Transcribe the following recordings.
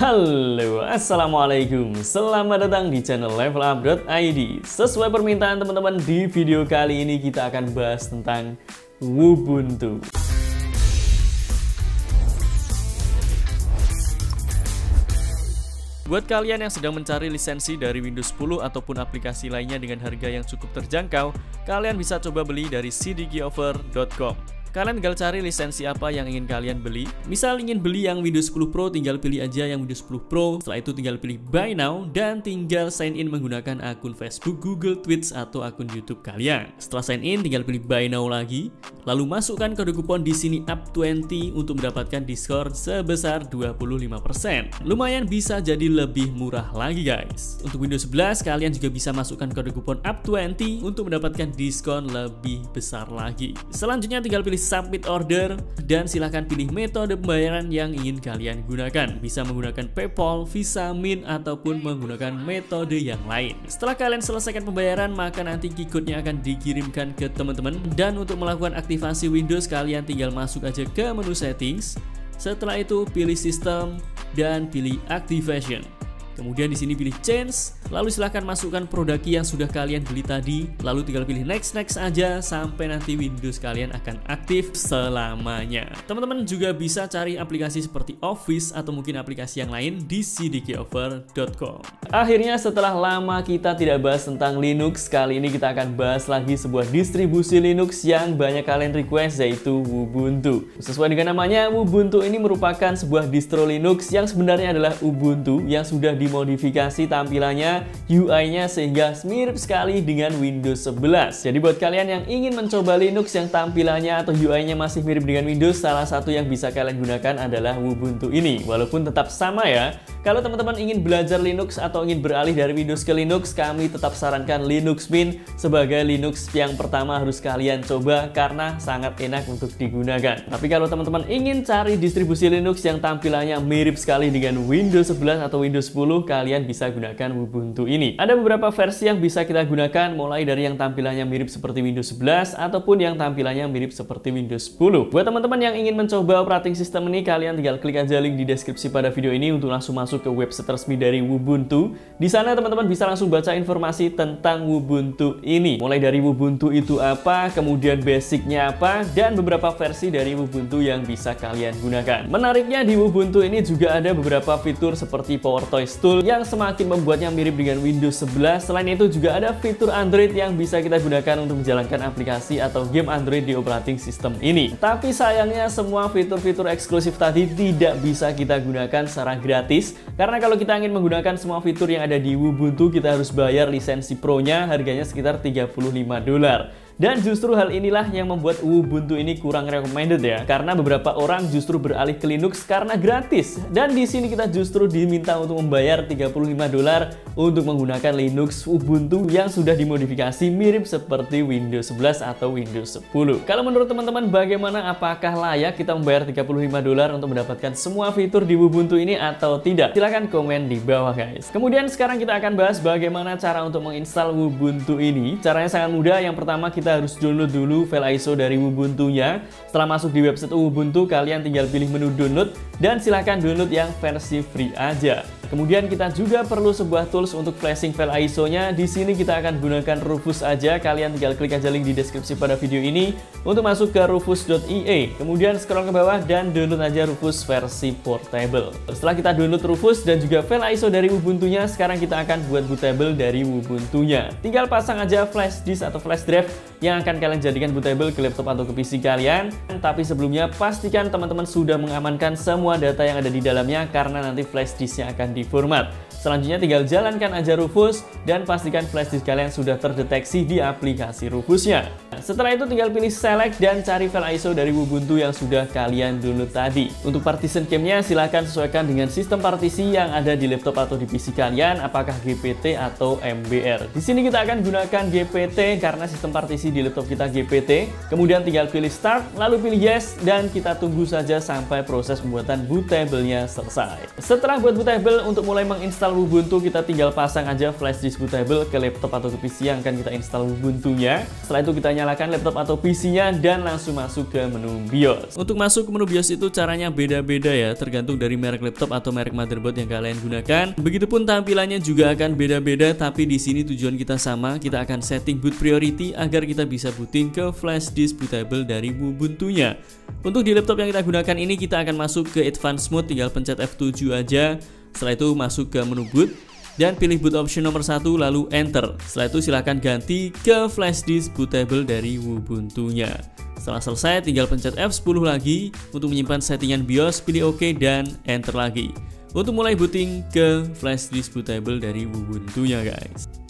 Halo, assalamualaikum. Selamat datang di channel levelup.id. Sesuai permintaan teman-teman, di video kali ini kita akan bahas tentang Ubuntu. Buat kalian yang sedang mencari lisensi dari Windows 10 ataupun aplikasi lainnya dengan harga yang cukup terjangkau, kalian bisa coba beli dari cdkoffer.com. Kalian tinggal cari lisensi apa yang ingin kalian beli. Misal ingin beli yang Windows 10 Pro, tinggal pilih aja yang Windows 10 Pro. Setelah itu tinggal pilih Buy Now dan tinggal sign in menggunakan akun Facebook, Google, Twitch, atau akun YouTube kalian. Setelah sign in, tinggal pilih Buy Now lagi. Lalu masukkan kode kupon di sini UP20 untuk mendapatkan diskon sebesar 25%. Lumayan bisa jadi lebih murah lagi guys. Untuk Windows 11 kalian juga bisa masukkan kode kupon UP20 untuk mendapatkan diskon lebih besar lagi. Selanjutnya tinggal pilih submit order dan silahkan pilih metode pembayaran yang ingin kalian gunakan. Bisa menggunakan PayPal, Visa, Mint, ataupun menggunakan metode yang lain. Setelah kalian selesaikan pembayaran, maka nanti key-code-nya akan dikirimkan ke teman-teman. Dan untuk melakukan aktivasi Windows, kalian tinggal masuk aja ke menu settings. Setelah itu pilih sistem dan pilih activation. Kemudian di sini pilih change, lalu silahkan masukkan produk yang sudah kalian beli tadi, lalu tinggal pilih next aja sampai nanti Windows kalian akan aktif selamanya. Teman-teman juga bisa cari aplikasi seperti Office atau mungkin aplikasi yang lain di cdkoffer.com. Akhirnya setelah lama kita tidak bahas tentang Linux, kali ini kita akan bahas lagi sebuah distribusi Linux yang banyak kalian request, yaitu Ubuntu. Sesuai dengan namanya, Ubuntu ini merupakan sebuah distro Linux yang sebenarnya adalah Ubuntu yang sudah dimodifikasi tampilannya, UI-nya sehingga mirip sekali dengan Windows 11. Jadi buat kalian yang ingin mencoba Linux yang tampilannya atau UI-nya masih mirip dengan Windows, salah satu yang bisa kalian gunakan adalah Ubuntu ini. Walaupun tetap sama ya, kalau teman-teman ingin belajar Linux atau ingin beralih dari Windows ke Linux, kami tetap sarankan Linux Mint sebagai Linux yang pertama harus kalian coba karena sangat enak untuk digunakan. Tapi kalau teman-teman ingin cari distribusi Linux yang tampilannya mirip sekali dengan Windows 11 atau Windows 10, kalian bisa gunakan Ubuntu ini. Ada beberapa versi yang bisa kita gunakan, mulai dari yang tampilannya mirip seperti Windows 11 ataupun yang tampilannya mirip seperti Windows 10. Buat teman-teman yang ingin mencoba operating system ini, kalian tinggal klik aja link di deskripsi pada video ini untuk langsung masuk ke website resmi dari Ubuntu. Di sana teman-teman bisa langsung baca informasi tentang Ubuntu ini. Mulai dari Ubuntu itu apa, kemudian basicnya apa, dan beberapa versi dari Ubuntu yang bisa kalian gunakan. Menariknya di Ubuntu ini juga ada beberapa fitur seperti Power Toys Tool yang semakin membuatnya mirip dengan Windows 11. Selain itu juga ada fitur Android yang bisa kita gunakan untuk menjalankan aplikasi atau game Android di operating system ini. Tapi sayangnya semua fitur-fitur eksklusif tadi tidak bisa kita gunakan secara gratis, karena kalau kita ingin menggunakan semua fitur yang ada di Ubuntu, kita harus bayar lisensi Pro-nya, harganya sekitar $35. Dan justru hal inilah yang membuat Ubuntu ini kurang recommended ya, karena beberapa orang justru beralih ke Linux karena gratis. Dan di sini kita justru diminta untuk membayar $35 untuk menggunakan Linux Ubuntu yang sudah dimodifikasi mirip seperti Windows 11 atau Windows 10. Kalau menurut teman-teman bagaimana, apakah layak kita membayar $35 untuk mendapatkan semua fitur di Ubuntu ini atau tidak? Silahkan komen di bawah guys. Kemudian sekarang kita akan bahas bagaimana cara untuk menginstal Ubuntu ini. Caranya sangat mudah. Yang pertama, kita harus download dulu file ISO dari Ubuntunya. Setelah masuk di website Ubuntu, kalian tinggal pilih menu download dan silahkan download yang versi free aja. Kemudian kita juga perlu sebuah tools untuk flashing file ISO-nya. Di sini kita akan gunakan Rufus aja. Kalian tinggal klik aja link di deskripsi pada video ini untuk masuk ke rufus.ie. Kemudian scroll ke bawah dan download aja Rufus versi portable. Setelah kita download Rufus dan juga file ISO dari Ubuntunya, sekarang kita akan buat bootable dari Ubuntunya. Tinggal pasang aja flash disk atau flash drive yang akan kalian jadikan bootable ke laptop atau ke PC kalian. Tapi sebelumnya pastikan teman-teman sudah mengamankan semua data yang ada di dalamnya, karena nanti flash disknya akan diformat. Selanjutnya tinggal jalankan aja Rufus dan pastikan flash disk kalian sudah terdeteksi di aplikasi Rufusnya. Setelah itu tinggal pilih select dan cari file ISO dari Ubuntu yang sudah kalian download tadi. Untuk partition camp-nya silahkan sesuaikan dengan sistem partisi yang ada di laptop atau di PC kalian, apakah GPT atau MBR. Di sini kita akan gunakan GPT karena sistem partisi di laptop kita GPT. Kemudian tinggal pilih start, lalu pilih yes, dan kita tunggu saja sampai proses pembuatan bootable-nya selesai. Setelah buat bootable, untuk mulai menginstal install Ubuntu, kita tinggal pasang aja flash disk bootable ke laptop atau ke PC yang akan kita install Ubuntunya. Setelah itu kita nyalakan laptop atau PC-nya dan langsung masuk ke menu BIOS. Untuk masuk ke menu BIOS itu caranya beda-beda ya, tergantung dari merek laptop atau merek motherboard yang kalian gunakan. Begitupun tampilannya juga akan beda-beda, tapi di sini tujuan kita sama, kita akan setting boot priority agar kita bisa booting ke flash disk bootable dari Ubuntunya. Untuk di laptop yang kita gunakan ini, kita akan masuk ke advanced mode, tinggal pencet F7 aja. Setelah itu masuk ke menu boot dan pilih boot option nomor 1 lalu enter. Setelah itu silahkan ganti ke flash disk bootable dari Ubuntunya. Setelah selesai tinggal pencet F10 lagi untuk menyimpan settingan BIOS, pilih OK dan enter lagi untuk mulai booting ke flash disk bootable dari Ubuntunya guys.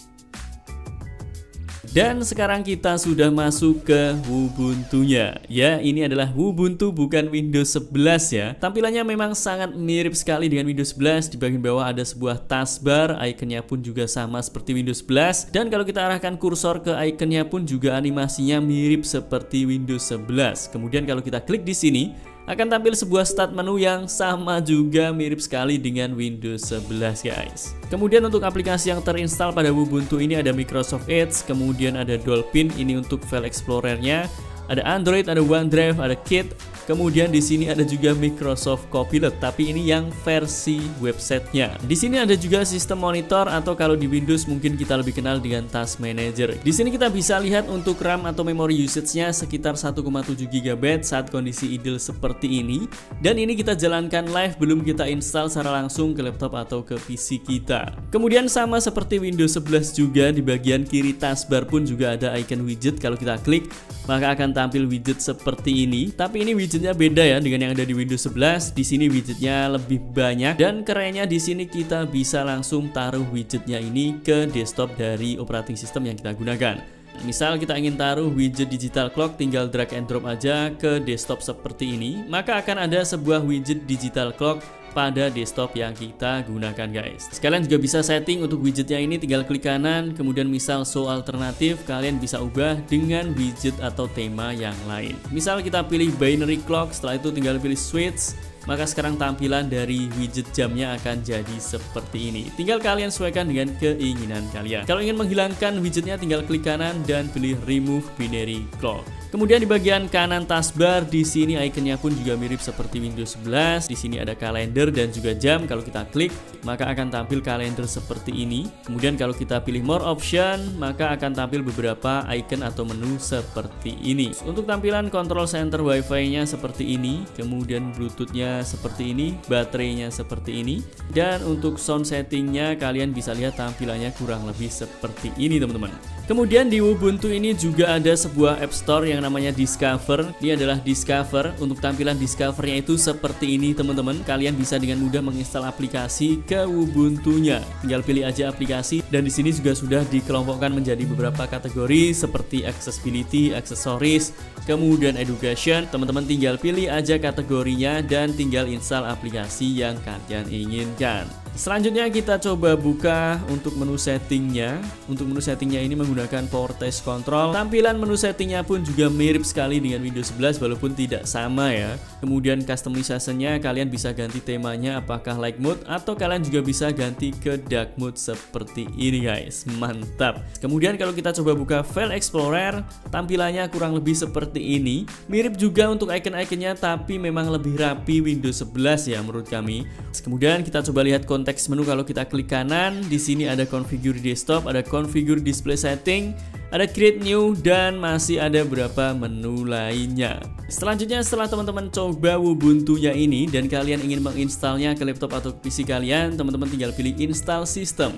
Dan sekarang kita sudah masuk ke Ubuntunya. Ya, ini adalah Ubuntu bukan Windows 11 ya. Tampilannya memang sangat mirip sekali dengan Windows 11. Di bagian bawah ada sebuah taskbar, ikonnya pun juga sama seperti Windows 11. Dan kalau kita arahkan kursor ke ikonnya pun juga animasinya mirip seperti Windows 11. Kemudian kalau kita klik di sini, akan tampil sebuah start menu yang sama juga mirip sekali dengan Windows 11 guys. Kemudian untuk aplikasi yang terinstall pada Ubuntu ini ada Microsoft Edge, kemudian ada Dolphin ini untuk file explorernya, ada Android, ada OneDrive, ada Kit. Kemudian di sini ada juga Microsoft Copilot, tapi ini yang versi websitenya. Di sini ada juga sistem monitor atau kalau di Windows mungkin kita lebih kenal dengan Task Manager. Di sini kita bisa lihat untuk RAM atau memory usage-nya sekitar 1,7 GB saat kondisi idle seperti ini. Dan ini kita jalankan live, belum kita install secara langsung ke laptop atau ke PC kita. Kemudian sama seperti Windows 11 juga, di bagian kiri taskbar pun juga ada icon widget. Kalau kita klik maka akan tampil widget seperti ini. Tapi ini widgetnya beda ya dengan yang ada di Windows 11. Di sini widgetnya lebih banyak dan kerennya di sini kita bisa langsung taruh widgetnya ini ke desktop dari operating system yang kita gunakan. Misal kita ingin taruh widget digital clock, tinggal drag and drop aja ke desktop seperti ini, maka akan ada sebuah widget digital clock pada desktop yang kita gunakan guys. Sekalian juga bisa setting untuk widgetnya ini, tinggal klik kanan, kemudian misal show alternatif, kalian bisa ubah dengan widget atau tema yang lain. Misal kita pilih binary clock, setelah itu tinggal pilih switch, maka sekarang tampilan dari widget jamnya akan jadi seperti ini. Tinggal kalian sesuaikan dengan keinginan kalian. Kalau ingin menghilangkan widgetnya tinggal klik kanan dan pilih remove binary clock. Kemudian di bagian kanan taskbar di sini ikonnya pun juga mirip seperti Windows 11. Di sini ada kalender dan juga jam. Kalau kita klik maka akan tampil kalender seperti ini. Kemudian kalau kita pilih more option maka akan tampil beberapa icon atau menu seperti ini. Untuk tampilan control center wifi-nya seperti ini, kemudian bluetooth-nya seperti ini, baterainya seperti ini, dan untuk sound settingnya kalian bisa lihat tampilannya kurang lebih seperti ini teman-teman. Kemudian di Ubuntu ini juga ada sebuah App Store yang namanya Discover. Ini adalah Discover. Untuk tampilan Discover-nya itu seperti ini teman-teman. Kalian bisa dengan mudah menginstal aplikasi ke Ubuntunya. Tinggal pilih aja aplikasi dan di sini juga sudah dikelompokkan menjadi beberapa kategori seperti accessibility, accessories, kemudian education. Teman-teman tinggal pilih aja kategorinya dan tinggal install aplikasi yang kalian inginkan. Selanjutnya kita coba buka untuk menu settingnya. Untuk menu settingnya ini menggunakan Power Test Control. Tampilan menu settingnya pun juga mirip sekali dengan Windows 11 walaupun tidak sama ya. Kemudian customization-nya kalian bisa ganti temanya apakah light mode atau kalian juga bisa ganti ke dark mode seperti ini guys. Mantap. Kemudian kalau kita coba buka File Explorer, tampilannya kurang lebih seperti ini. Mirip juga untuk icon-iconnya tapi memang lebih rapi Windows 11 ya menurut kami. Kemudian kita coba lihat konteks menu. Kalau kita klik kanan, di sini ada configure desktop, ada configure display setting, ada create new, dan masih ada beberapa menu lainnya. Selanjutnya setelah teman-teman coba Ubuntunya ini dan kalian ingin menginstalnya ke laptop atau PC kalian, teman-teman tinggal pilih install system.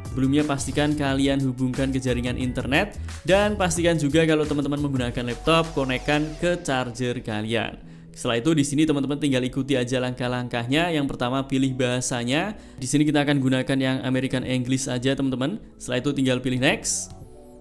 Sebelumnya pastikan kalian hubungkan ke jaringan internet dan pastikan juga kalau teman-teman menggunakan laptop, konekkan ke charger kalian. Setelah itu di sini teman-teman tinggal ikuti aja langkah-langkahnya. Yang pertama pilih bahasanya. Di sini kita akan gunakan yang American English aja teman-teman. Setelah itu tinggal pilih next.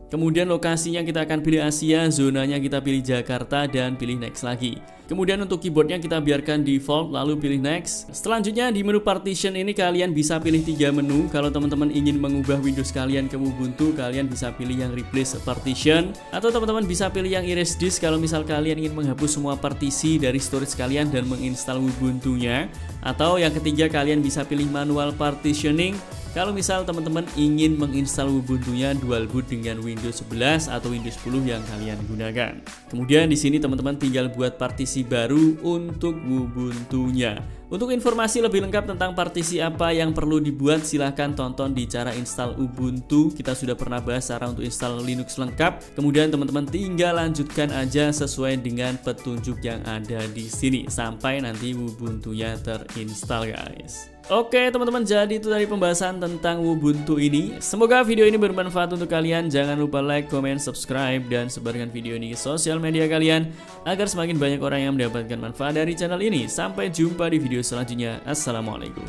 Kemudian lokasinya kita akan pilih Asia, zonanya kita pilih Jakarta, dan pilih next lagi. Kemudian untuk keyboardnya kita biarkan default, lalu pilih next. Selanjutnya di menu partition ini kalian bisa pilih 3 menu. Kalau teman-teman ingin mengubah Windows kalian ke Ubuntu, kalian bisa pilih yang replace partition, atau teman-teman bisa pilih yang erase disk kalau misal kalian ingin menghapus semua partisi dari storage kalian dan menginstal Ubuntu-nya. Atau yang ketiga, kalian bisa pilih manual partitioning kalau misal teman-teman ingin menginstal Ubuntu-nya dual boot dengan Windows 11 atau Windows 10 yang kalian gunakan. Kemudian di sini teman-teman tinggal buat partisi baru untuk Ubuntu-nya. Untuk informasi lebih lengkap tentang partisi apa yang perlu dibuat, silahkan tonton di cara install Ubuntu. Kita sudah pernah bahas cara untuk install Linux lengkap. Kemudian teman-teman tinggal lanjutkan aja sesuai dengan petunjuk yang ada di sini sampai nanti Ubuntu-nya terinstall, guys. Oke teman-teman, jadi itu dari pembahasan tentang Ubuntu ini. Semoga video ini bermanfaat untuk kalian. Jangan lupa like, comment, subscribe, dan sebarkan video ini ke sosial media kalian agar semakin banyak orang yang mendapatkan manfaat dari channel ini. Sampai jumpa di video selanjutnya. Assalamualaikum.